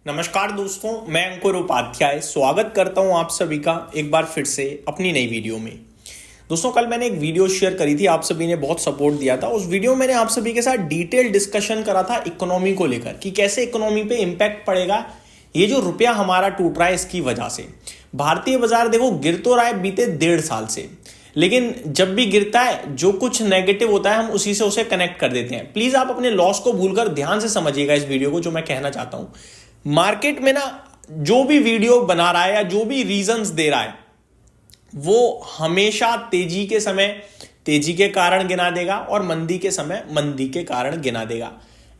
नमस्कार दोस्तों, मैं अंकुर उपाध्याय स्वागत करता हूं आप सभी का एक बार फिर से अपनी नई वीडियो में। दोस्तों, कल मैंने एक वीडियो शेयर करी थी, आप सभी ने बहुत सपोर्ट दिया था। उस वीडियो में मैंने आप सभी के साथ डिटेल डिस्कशन करा था इकोनॉमी को लेकर कि कैसे इकोनॉमी पे इंपैक्ट पड़ेगा ये जो रुपया हमारा टूट रहा है इसकी वजह से। भारतीय बाजार देखो गिर तो रहा है बीते 1.5 साल से, लेकिन जब भी गिरता है जो कुछ नेगेटिव होता है हम उसी से उसे कनेक्ट कर देते हैं। प्लीज आप अपने लॉस को भूलकर ध्यान से समझिएगा इस वीडियो को, जो मैं कहना चाहता हूं। मार्केट में ना जो भी वीडियो बना रहा है या जो भी रीजंस दे रहा है वो हमेशा तेजी के समय तेजी के कारण गिना देगा और मंदी के समय मंदी के कारण गिना देगा।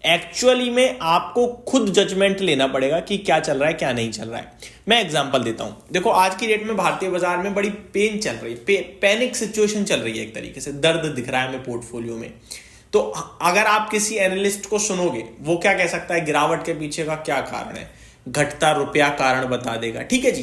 एक्चुअली में आपको खुद जजमेंट लेना पड़ेगा कि क्या चल रहा है क्या नहीं चल रहा है। मैं एग्जांपल देता हूं। देखो, आज की डेट में भारतीय बाजार में बड़ी पेन चल रही है, पैनिक सिचुएशन चल रही है, एक तरीके से दर्द दिख रहा है हमें पोर्टफोलियो में। तो अगर आप किसी एनालिस्ट को सुनोगे वो क्या कह सकता है, गिरावट के पीछे का क्या कारण है, घटता रुपया कारण बता देगा, ठीक है जी।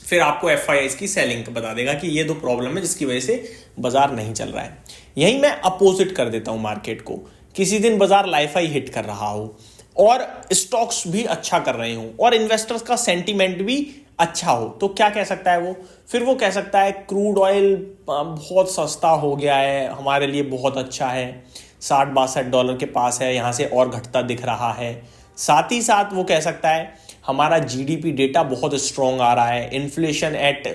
फिर आपको एफआईआई की सेलिंग बता देगा कि ये दो प्रॉब्लम है जिसकी वजह से बाजार नहीं चल रहा है। यही मैं अपोजिट कर देता हूं मार्केट को। किसी दिन बाजार लाइफ हाई हिट कर रहा हो और स्टॉक्स भी अच्छा कर रहे हो और इन्वेस्टर्स का सेंटीमेंट भी अच्छा हो, तो क्या कह सकता है वो? फिर वो कह सकता है क्रूड ऑयल बहुत सस्ता हो गया है, हमारे लिए बहुत अच्छा है, $60-62 के पास है, यहाँ से और घटता दिख रहा है। साथ ही साथ वो कह सकता है हमारा जीडीपी डेटा बहुत स्ट्रॉन्ग आ रहा है, इन्फ्लेशन एट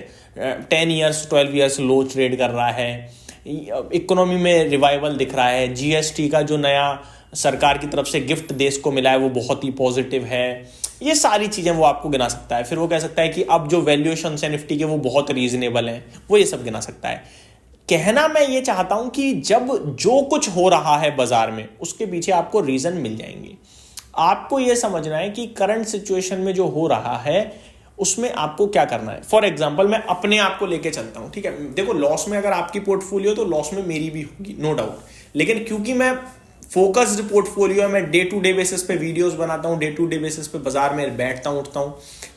10 ईयर्स 12 ईयर्स लो ट्रेड कर रहा है, इकोनॉमी में रिवाइवल दिख रहा है, जीएसटी का जो नया सरकार की तरफ से गिफ्ट देश को मिला है वो बहुत ही पॉजिटिव है। ये सारी चीजें वो आपको गिना सकता है। फिर वो कह सकता है कि अब जो वैल्यूएशन है निफ्टी के वो बहुत रीजनेबल हैं, वो ये सब गिना सकता है। कहना मैं ये चाहता हूं कि जब जो कुछ हो रहा है बाजार में उसके पीछे आपको रीजन मिल जाएंगे। आपको ये समझना है कि करंट सिचुएशन में जो हो रहा है उसमें आपको क्या करना है। फॉर एग्जाम्पल मैं अपने आप को लेके चलता हूं, ठीक है। देखो, लॉस में अगर आपकी पोर्टफोलियो तो लॉस में मेरी भी होगी, नो डाउट, लेकिन क्योंकि मैं फोकस्ड पोर्टफोलियो है, मैं डे टू डे बेसिस पे वीडियोस बनाता हूं, डे टू डे बेसिस पे बाजार में बैठता हूं उठता हूं,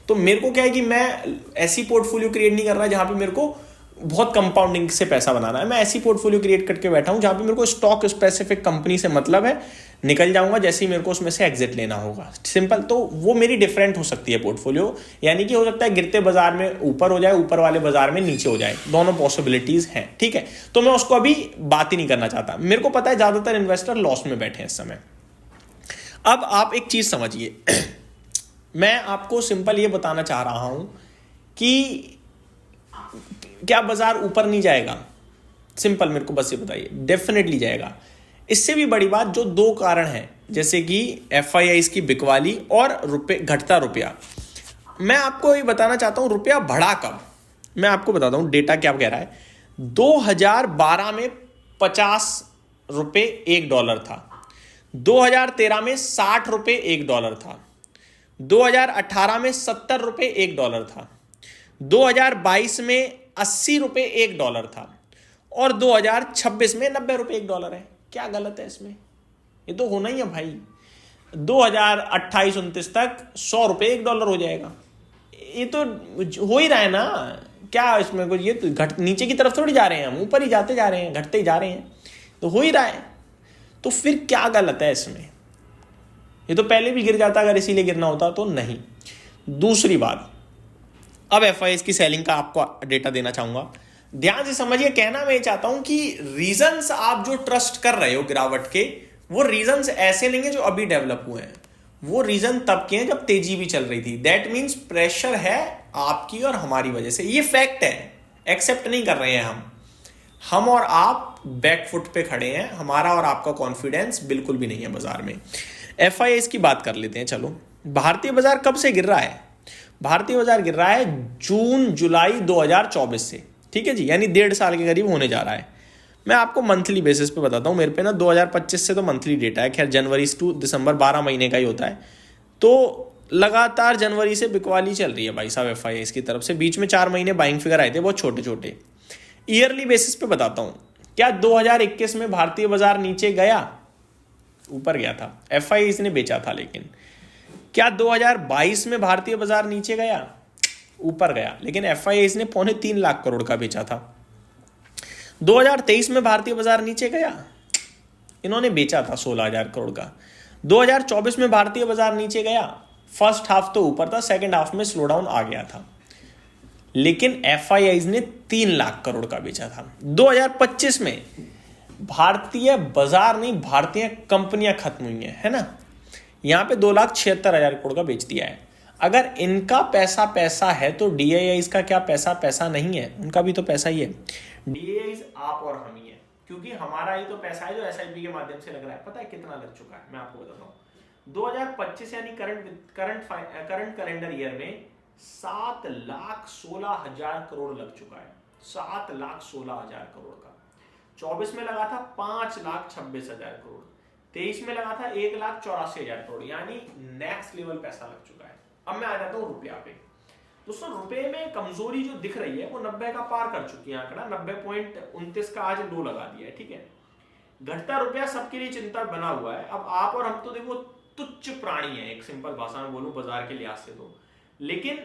तो मेरे को क्या है कि मैं ऐसी पोर्टफोलियो क्रिएट नहीं कर रहा जहां पे मेरे को बहुत कंपाउंडिंग से पैसा बनाना है। मैं ऐसी पोर्टफोलियो क्रिएट करके बैठा हूं जहां पे मेरे को स्टॉक स्पेसिफिक कंपनी से मतलब है, निकल जाऊंगा जैसे ही मेरे को उसमें से एग्जिट लेना होगा, सिंपल। तो वो मेरी डिफरेंट हो सकती है पोर्टफोलियो, यानी कि हो सकता है गिरते बाजार में ऊपर हो जाए, ऊपर वाले बाजार में नीचे हो जाए, दोनों पॉसिबिलिटीज हैं, ठीक है। तो मैं उसको अभी बात ही नहीं करना चाहता। मेरे को पता है ज्यादातर इन्वेस्टर लॉस में बैठे हैं इस समय। अब आप एक चीज समझिए मैं आपको सिंपल ये बताना चाह रहा हूं कि क्या बाजार ऊपर नहीं जाएगा? सिंपल मेरे को बस ये बताइए, डेफिनेटली जाएगा। इससे भी बड़ी बात, जो दो कारण हैं जैसे कि एफआईआई की बिकवाली और घटता रुपया, मैं आपको ये बताना चाहता हूं रुपया बढ़ा कब। मैं आपको बताता हूं डेटा क्या कह रहा है। 2012 में 50 रुपए $1 था, 2013 में 60 रुपए $1 था, 2018 में 70 रुपए $1 था, 2022 में 80 रुपए $1 था और 2026 में 90 रुपए $1 है। क्या गलत है इसमें? ये तो होना ही है भाई। 2028-29 तक 100 रुपए $1 हो जाएगा। ये तो हो ही रहा है ना। क्या इसमें कुछ, ये तो नीचे की तरफ थोड़ी जा रहे हैं हम, ऊपर ही जाते जा रहे हैं, घटते ही जा रहे हैं, तो हो ही रहा है। तो फिर क्या गलत है इसमें? ये तो पहले भी गिर जाता अगर इसीलिए गिरना होता तो नहीं। दूसरी बात, अब एफआईआई की सेलिंग का आपको डेटा देना चाहूंगा, ध्यान से समझिए। कहना मैं चाहता हूं कि रीजंस आप जो ट्रस्ट कर रहे हो गिरावट के, वो रीजंस ऐसे नहीं है जो अभी डेवलप हुए हैं, वो रीजन तब के हैं जब तेजी भी चल रही थी। दैट मीन्स प्रेशर है आपकी और हमारी वजह से, ये फैक्ट है, एक्सेप्ट नहीं कर रहे हैं हम और आप बैकफुट पे खड़े हैं। हमारा और आपका कॉन्फिडेंस बिल्कुल भी नहीं है बाजार में। एफआईआई की बात कर लेते हैं। चलो, भारतीय बाजार कब से गिर रहा है? भारतीय बाजार गिर रहा है जून जुलाई 2024 से, ठीक है जी, यानी 1.5 साल के करीब होने जा रहा है। मैं आपको मंथली बेसिस पे बताता हूँ। मेरे पे ना 2025 से तो मंथली डेटा है, खैर जनवरी टू दिसंबर 12 महीने का ही होता है। तो लगातार जनवरी से बिकवाली चल रही है भाई साहब एफआईआई की तरफ से। बीच में 4 महीने बाइंग फिगर आए थे बहुत छोटे छोटे। ईयरली बेसिस पे बताता हूँ, क्या 2021 में भारतीय बाजार नीचे गया? ऊपर गया था, एफआईआई ने बेचा था। लेकिन क्या 2022 में भारतीय बाजार नीचे गया? ऊपर गया, लेकिन एफआईआई ने 3.25 लाख करोड़ का बेचा था। 2023 में भारतीय बाजार नीचे गया, इन्होंने बेचा था 16,000 करोड़ का। 2024 में भारतीय बाजार नीचे गया, फर्स्ट हाफ तो ऊपर था, सेकंड हाफ में स्लो डाउन आ गया था, लेकिन एफआईआईज ने 3 लाख करोड़ का बेचा था। 2025 में भारतीय बाजार नहीं, भारतीय कंपनियां खत्म हुई हैं, है ना। यहां पे 2,76,000 करोड़ का बेच दिया है। अगर इनका पैसा पैसा है तो डीआईआईज का क्या पैसा पैसा नहीं है? उनका भी तो पैसा ही है। डीआईआईज आप और हम ही है, क्योंकि हमारा ही तो पैसा है जो एसआईपी के माध्यम से लग रहा है। पता है कितना लग चुका है? मैं आपको बताता हूँ। 2025 यानी करंट कैलेंडर ईयर में 7,16,000 करोड़ लग चुका है। 7,16,000 करोड़ का। 24 में लगा था 5,26,000 करोड़। 23 में लगा था 1,84,000 करोड़, यानी नेक्स्ट लेवल पैसा लग चुका है। अब मैं आ जाता हूं रुपया पे। दोस्तों रुपए में कमजोरी जो दिख रही है वो 90 का पार कर चुकी है। आंकड़ा 90.29 का आज लो लगा दिया है, ठीक है। घटता रुपया सबके लिए चिंता बना हुआ है। अब आप और हम तो देखो तुच्छ प्राणी है, एक सिंपल भाषा में बोलूं बाजार के लिहाज से तो, लेकिन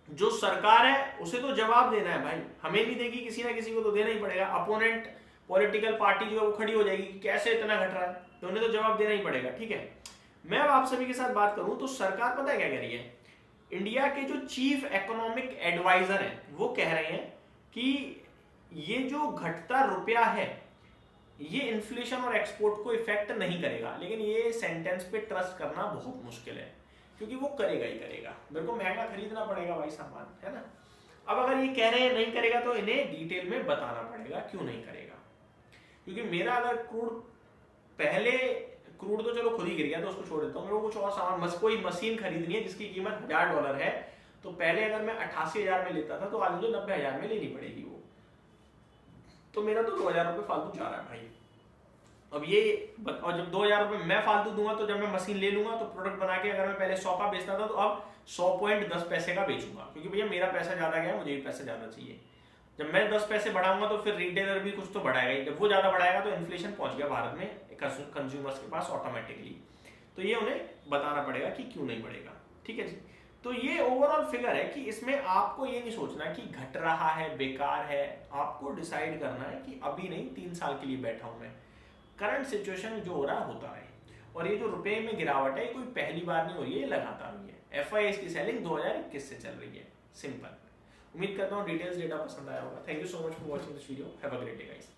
जो सरकार है उसे तो जवाब देना है भाई। हमें नहीं देगी, किसी ना किसी को तो देना ही पड़ेगा। अपोनेंट पॉलिटिकल पार्टी जो है वो खड़ी हो जाएगी कि कैसे इतना घट रहा है, तो उन्हें तो जवाब देना ही पड़ेगा, ठीक है। मैं अब आप सभी के साथ बात करूं तो सरकार पता है क्या कह रही है? इंडिया के जो चीफ इकोनॉमिक एडवाइजर हैं वो कह रहे हैं कि ये जो घटता रुपया है ये इन्फ्लेशन और एक्सपोर्ट को इफेक्ट नहीं करेगा। लेकिन ये सेंटेंस पे ट्रस्ट करना बहुत मुश्किल है, क्योंकि वो करेगा ही करेगा। मेरे को महंगा खरीदना पड़ेगा भाई सामान, है ना। अब अगर ये कह रहे हैं नहीं करेगा तो इन्हें डिटेल में बताना पड़ेगा क्यों नहीं करेगा। क्योंकि मेरा अगर क्रूड तो चलो खुद ही गिर गया तो उसको छोड़ देता हूँ। मेरे को कुछ और सामान, कोई मशीन खरीदनी है जिसकी कीमत $1,000 है, तो पहले अगर मैं 88,000 में लेता था तो आज मुझे 90,000 में लेनी पड़ेगी वो। तो मेरा तो 2,000 रुपये फालतू जा रहा है भाई। अब ये, और जब 2,000 रुपये मैं फालतू दूंगा तो जब मैं मशीन ले लूंगा तो प्रोडक्ट बना के अगर मैं पहले 100 का बेचता था तो अब 100.10 पैसे का बेचूंगा, क्योंकि भैया मेरा पैसा ज्यादा गया, मुझे भी पैसा ज्यादा चाहिए। जब मैं 10 पैसे बढ़ाऊंगा तो फिर रिटेलर भी कुछ तो बढ़ाएगा ही। जब वो ज्यादा बढ़ाएगा तो इन्फ्लेशन पहुंच गया भारत में कंज्यूमर्स के पास ऑटोमेटिकली। तो ये उन्हें बताना पड़ेगा कि क्यों नहीं बढ़ेगा, ठीक है जी। तो ये ओवरऑल फिगर है कि इसमें आपको ये नहीं सोचना कि घट रहा है, बेकार है। आपको डिसाइड करना है कि अभी नहीं, 3 साल के लिए बैठा हूं मैं, करंट सिचुएशन जो हो रहा है होता है। और ये जो रुपए में गिरावट है कोई पहली बार नहीं हो रही है, ये लगातार हुई है। एफआईआईज की सेलिंग 2021 से चल रही है, सिंपल। उम्मीद करता हूँ डिटेल्स डेटा पसंद आया होगा। Thank you so much for watching this video. Have a great day guys.